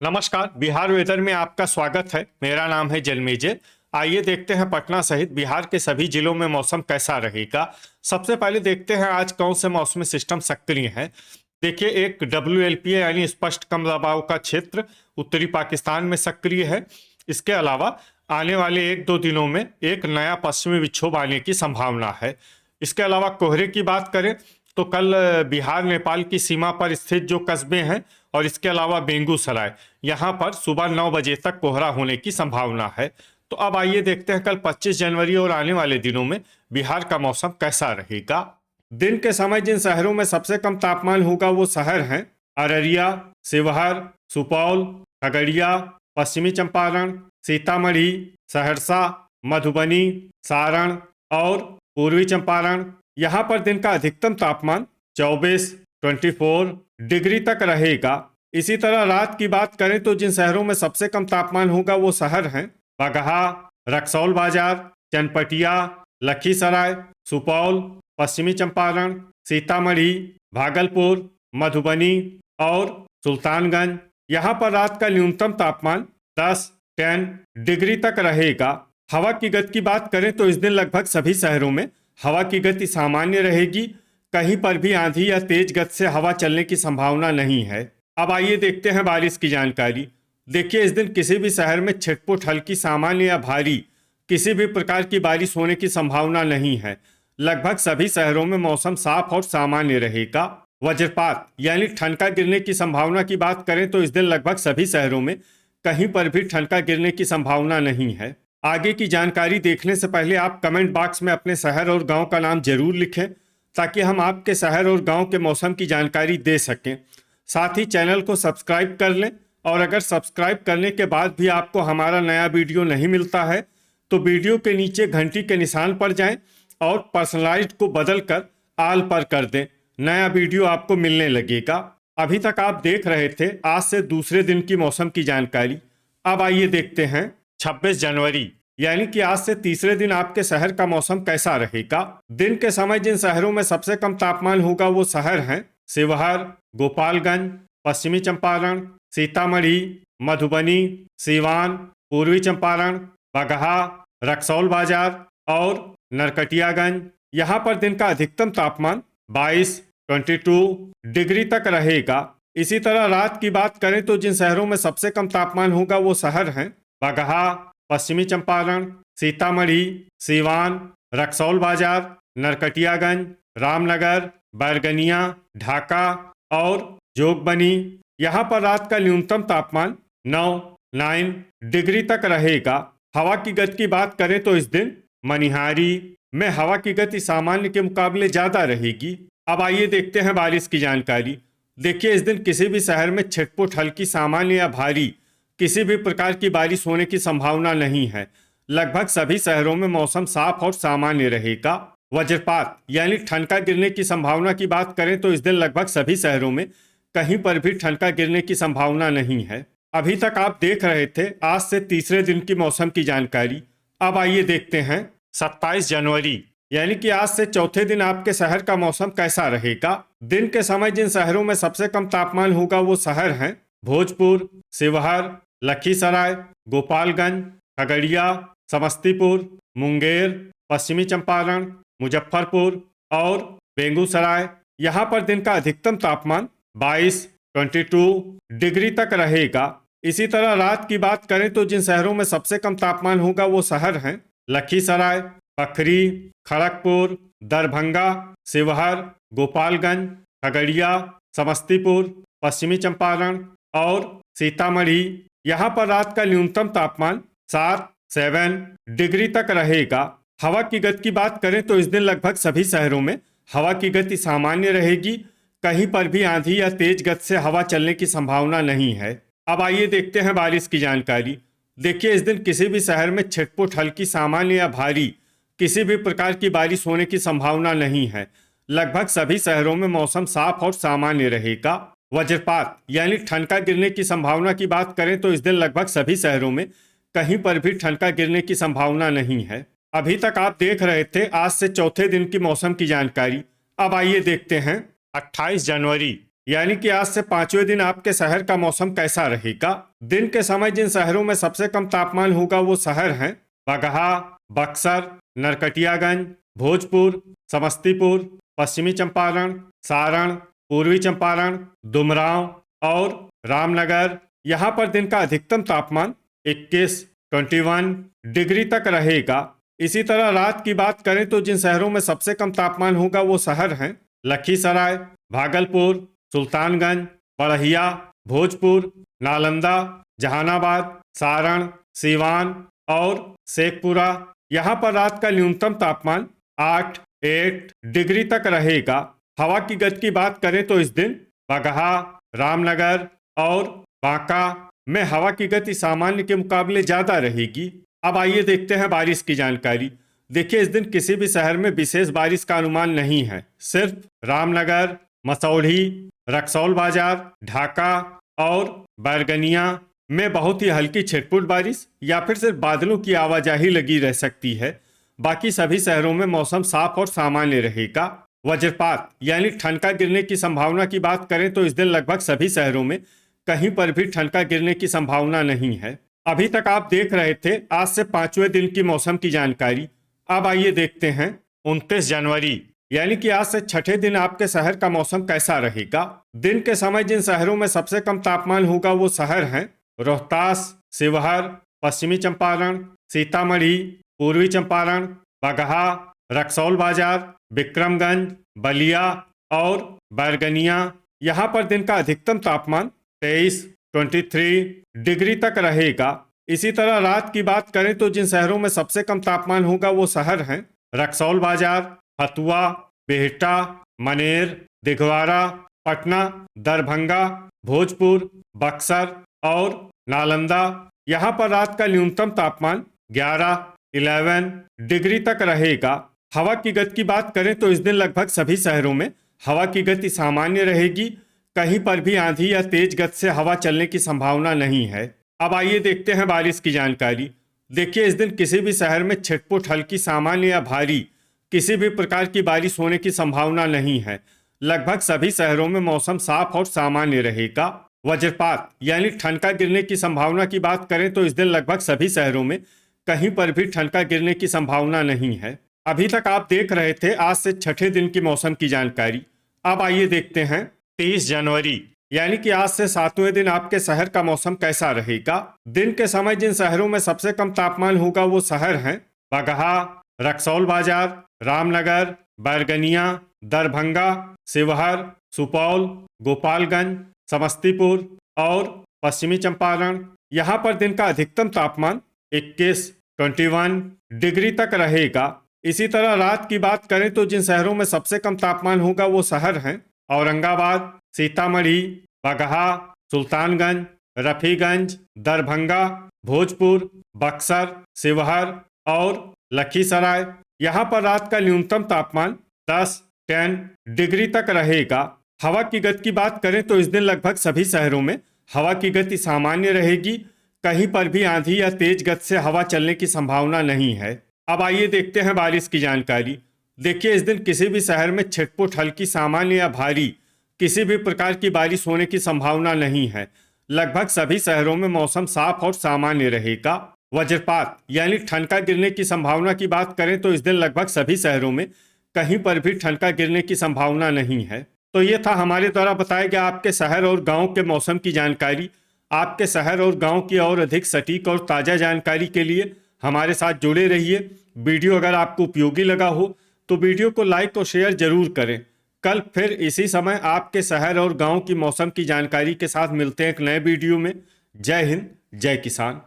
नमस्कार। बिहार वेदर में आपका स्वागत है। मेरा नाम है जन्मेजय। आइए देखते हैं पटना सहित बिहार के सभी जिलों में मौसम कैसा रहेगा। सबसे पहले देखते हैं आज कौन से मौसमी सिस्टम सक्रिय हैं। देखिए, एक WLPA यानी स्पष्ट कम दबाव का क्षेत्र उत्तरी पाकिस्तान में सक्रिय है। इसके अलावा आने वाले 1-2 दिनों में एक नया पश्चिमी विक्षोभ आने की संभावना है। इसके अलावा कोहरे की बात करें तो कल बिहार नेपाल की सीमा पर स्थित जो कस्बे हैं और इसके अलावा बेगूसराय, यहाँ पर सुबह 9 बजे तक कोहरा होने की संभावना है। तो अब आइए देखते हैं कल 25 जनवरी और आने वाले दिनों में बिहार का मौसम कैसा रहेगा। दिन के समय जिन शहरों में सबसे कम तापमान होगा वो शहर हैं अररिया, शिवहर, सुपौल, खगड़िया, पश्चिमी चंपारण, सीतामढ़ी, सहरसा, मधुबनी, सारण और पूर्वी चंपारण। यहाँ पर दिन का अधिकतम तापमान 24 डिग्री तक रहेगा। इसी तरह रात की बात करें तो जिन शहरों में सबसे कम तापमान होगा वो शहर हैं बगहा, रक्सौल बाजार, चनपटिया, लखीसराय, सुपौल, पश्चिमी चंपारण, सीतामढ़ी, भागलपुर, मधुबनी और सुल्तानगंज। यहाँ पर रात का न्यूनतम तापमान 10 डिग्री तक रहेगा। हवा की गति की बात करें तो इस दिन लगभग सभी शहरों में हवा की गति सामान्य रहेगी। कहीं पर भी आंधी या तेज गति से हवा चलने की संभावना नहीं है। अब आइए देखते हैं बारिश की जानकारी। देखिए, इस दिन किसी भी शहर में छिटपुट हल्की सामान्य या भारी किसी भी प्रकार की बारिश होने की संभावना नहीं है। लगभग सभी शहरों में मौसम साफ और सामान्य रहेगा। वज्रपात यानी ठनका गिरने की संभावना की बात करें तो इस दिन लगभग सभी शहरों में कहीं पर भी ठनका गिरने की संभावना नहीं है। आगे की जानकारी देखने से पहले आप कमेंट बॉक्स में अपने शहर और गांव का नाम जरूर लिखें ताकि हम आपके शहर और गांव के मौसम की जानकारी दे सकें। साथ ही चैनल को सब्सक्राइब कर लें और अगर सब्सक्राइब करने के बाद भी आपको हमारा नया वीडियो नहीं मिलता है तो वीडियो के नीचे घंटी के निशान पर जाएं और पर्सनलाइज्ड को बदल कर आल पर कर दें। नया वीडियो आपको मिलने लगेगा। अभी तक आप देख रहे थे आज से दूसरे दिन की मौसम की जानकारी। अब आइए देखते हैं 26 जनवरी यानी कि आज से तीसरे दिन आपके शहर का मौसम कैसा रहेगा। दिन के समय जिन शहरों में सबसे कम तापमान होगा वो शहर हैं शिवहर, गोपालगंज, पश्चिमी चंपारण, सीतामढ़ी, मधुबनी, सिवान, पूर्वी चंपारण, बगहा, रक्सौल बाजार और नरकटियागंज। यहाँ पर दिन का अधिकतम तापमान 22 डिग्री तक रहेगा। इसी तरह रात की बात करें तो जिन शहरों में सबसे कम तापमान होगा वो शहर हैं बगहा, पश्चिमी चंपारण, सीतामढ़ी, सिवान, रक्सौल बाजार, नरकटियागंज, रामनगर, बैरगनिया, ढाका और जोगबनी। यहाँ पर रात का न्यूनतम तापमान 9 डिग्री तक रहेगा। हवा की गति की बात करें तो इस दिन मनिहारी में हवा की गति सामान्य के मुकाबले ज्यादा रहेगी। अब आइए देखते हैं बारिश की जानकारी। देखिए, इस दिन किसी भी शहर में छिटपुट हल्की सामान्य या भारी किसी भी प्रकार की बारिश होने की संभावना नहीं है। लगभग सभी शहरों में मौसम साफ और सामान्य रहेगा। वज्रपात यानी ठनका गिरने की संभावना की बात करें तो इस दिन लगभग सभी शहरों में कहीं पर भी ठनका गिरने की संभावना नहीं है। अभी तक आप देख रहे थे आज से तीसरे दिन की मौसम की जानकारी। अब आइए देखते हैं 27 जनवरी यानी कि आज से चौथे दिन आपके शहर का मौसम कैसा रहेगा। दिन के समय जिन शहरों में सबसे कम तापमान होगा वो शहर हैं भोजपुर, शिवहर, लखीसराय, गोपालगंज, खगड़िया, समस्तीपुर, मुंगेर, पश्चिमी चंपारण, मुजफ्फरपुर और बेगूसराय। यहाँ पर दिन का अधिकतम तापमान 22 डिग्री तक रहेगा। इसी तरह रात की बात करें तो जिन शहरों में सबसे कम तापमान होगा वो शहर हैं लखीसराय, बखरी, खड़गपुर, दरभंगा, शिवहर, गोपालगंज, खगड़िया, समस्तीपुर, पश्चिमी चंपारण और सीतामढ़ी। यहाँ पर रात का न्यूनतम तापमान 7 डिग्री तक रहेगा। हवा की गति की बात करें तो इस दिन लगभग सभी शहरों में हवा की गति सामान्य रहेगी। कहीं पर भी आंधी या तेज गति से हवा चलने की संभावना नहीं है। अब आइए देखते हैं बारिश की जानकारी। देखिए, इस दिन किसी भी शहर में छिटपुट हल्की सामान्य या भारी किसी भी प्रकार की बारिश होने की संभावना नहीं है। लगभग सभी शहरों में मौसम साफ और सामान्य रहेगा। वज्रपात यानी ठनका गिरने की संभावना की बात करें तो इस दिन लगभग सभी शहरों में कहीं पर भी ठनका गिरने की संभावना नहीं है। अभी तक आप देख रहे थे आज से चौथे दिन की मौसम की जानकारी। अब आइए देखते हैं 28 जनवरी यानी कि आज से 5वें दिन आपके शहर का मौसम कैसा रहेगा। दिन के समय जिन शहरों में सबसे कम तापमान होगा वो शहर हैं बगहा, बक्सर, नरकटियागंज, भोजपुर, समस्तीपुर, पश्चिमी चंपारण, सारण, पूर्वी चंपारण, डुमरांव और रामनगर। यहाँ पर दिन का अधिकतम तापमान 21 डिग्री तक रहेगा। इसी तरह रात की बात करें तो जिन शहरों में सबसे कम तापमान होगा वो शहर हैं लखीसराय, भागलपुर, सुल्तानगंज, बड़हिया, भोजपुर, नालंदा, जहानाबाद, सारण, सीवान और शेखपुरा। यहाँ पर रात का न्यूनतम तापमान 8 डिग्री तक रहेगा। हवा की गति की बात करें तो इस दिन बगहा, रामनगर और बांका में हवा की गति सामान्य के मुकाबले ज्यादा रहेगी। अब आइए देखते हैं बारिश की जानकारी। देखिए, इस दिन किसी भी शहर में विशेष बारिश का अनुमान नहीं है। सिर्फ रामनगर, मसौढ़ी, रक्सौल बाजार, ढाका और बैरगनिया में बहुत ही हल्की छिटपुट बारिश या फिर सिर्फ बादलों की आवाजाही लगी रह सकती है। बाकी सभी शहरों में मौसम साफ और सामान्य रहेगा। वज्रपात यानी ठनका गिरने की संभावना की बात करें तो इस दिन लगभग सभी शहरों में कहीं पर भी ठनका गिरने की संभावना नहीं है। अभी तक आप देख रहे थे आज से 5वें दिन की मौसम की जानकारी। अब आइए देखते हैं 29 जनवरी यानी कि आज से 6ठे दिन आपके शहर का मौसम कैसा रहेगा। दिन के समय जिन शहरों में सबसे कम तापमान होगा वो शहर हैं रोहतास, शिवहर, पश्चिमी चंपारण, सीतामढ़ी, पूर्वी चंपारण, बगहा, रक्सौल बाजार, विक्रमगंज, बलिया और बैरगनिया। यहाँ पर दिन का अधिकतम तापमान 23 डिग्री तक रहेगा। इसी तरह रात की बात करें तो जिन शहरों में सबसे कम तापमान होगा वो शहर हैं रक्सौल बाजार, फतुआ, बिहटा, मनेर, दिघवारा, पटना, दरभंगा, भोजपुर, बक्सर और नालंदा। यहाँ पर रात का न्यूनतम तापमान 11 डिग्री तक रहेगा। हवा की गति की बात करें तो इस दिन लगभग सभी शहरों में हवा की गति सामान्य रहेगी। कहीं पर भी आंधी या तेज गति से हवा चलने की संभावना नहीं है। अब आइए देखते हैं बारिश की जानकारी। देखिए, इस दिन किसी भी शहर में छिटपुट हल्की, सामान्य या भारी किसी भी प्रकार की बारिश होने की संभावना नहीं है। लगभग सभी शहरों में मौसम साफ और सामान्य रहेगा। वज्रपात यानी ठनका गिरने की संभावना की बात करें तो इस दिन लगभग सभी शहरों में कहीं पर भी ठनका गिरने की संभावना नहीं है। अभी तक आप देख रहे थे आज से 6ठे दिन की मौसम की जानकारी। अब आइए देखते हैं 30 जनवरी यानी कि आज से 7वें दिन आपके शहर का मौसम कैसा रहेगा। दिन के समय जिन शहरों में सबसे कम तापमान होगा वो शहर हैं बगहा, रक्सौल बाजार, रामनगर, बैरगनिया, दरभंगा, शिवहर, सुपौल, गोपालगंज, समस्तीपुर और पश्चिमी चंपारण। यहाँ पर दिन का अधिकतम तापमान 21 डिग्री तक रहेगा। इसी तरह रात की बात करें तो जिन शहरों में सबसे कम तापमान होगा वो शहर हैं औरंगाबाद, सीतामढ़ी, बगहा, सुल्तानगंज, रफीगंज, दरभंगा, भोजपुर, बक्सर, शिवहर और लखीसराय। यहाँ पर रात का न्यूनतम तापमान 10 डिग्री तक रहेगा। हवा की गति की बात करें तो इस दिन लगभग सभी शहरों में हवा की गति सामान्य रहेगी। कहीं पर भी आंधी या तेज गति से हवा चलने की संभावना नहीं है। अब आइए देखते हैं बारिश की जानकारी। देखिए, इस दिन किसी भी शहर में छिटपुट हल्की, सामान्य या भारी किसी भी प्रकार की बारिश होने की संभावना नहीं है। लगभग सभी शहरों में मौसम साफ और सामान्य रहेगा। वज्रपात यानी ठनका गिरने की संभावना की बात करें तो इस दिन लगभग सभी शहरों में कहीं पर भी ठनका गिरने की संभावना नहीं है। तो ये था हमारे द्वारा बताया गया आपके शहर और गांव के मौसम की जानकारी। आपके शहर और गांव की और अधिक सटीक और ताज़ा जानकारी के लिए हमारे साथ जुड़े रहिए। वीडियो अगर आपको उपयोगी लगा हो तो वीडियो को लाइक और शेयर जरूर करें। कल फिर इसी समय आपके शहर और गांव की मौसम की जानकारी के साथ मिलते हैं एक नए वीडियो में। जय हिंद, जय किसान।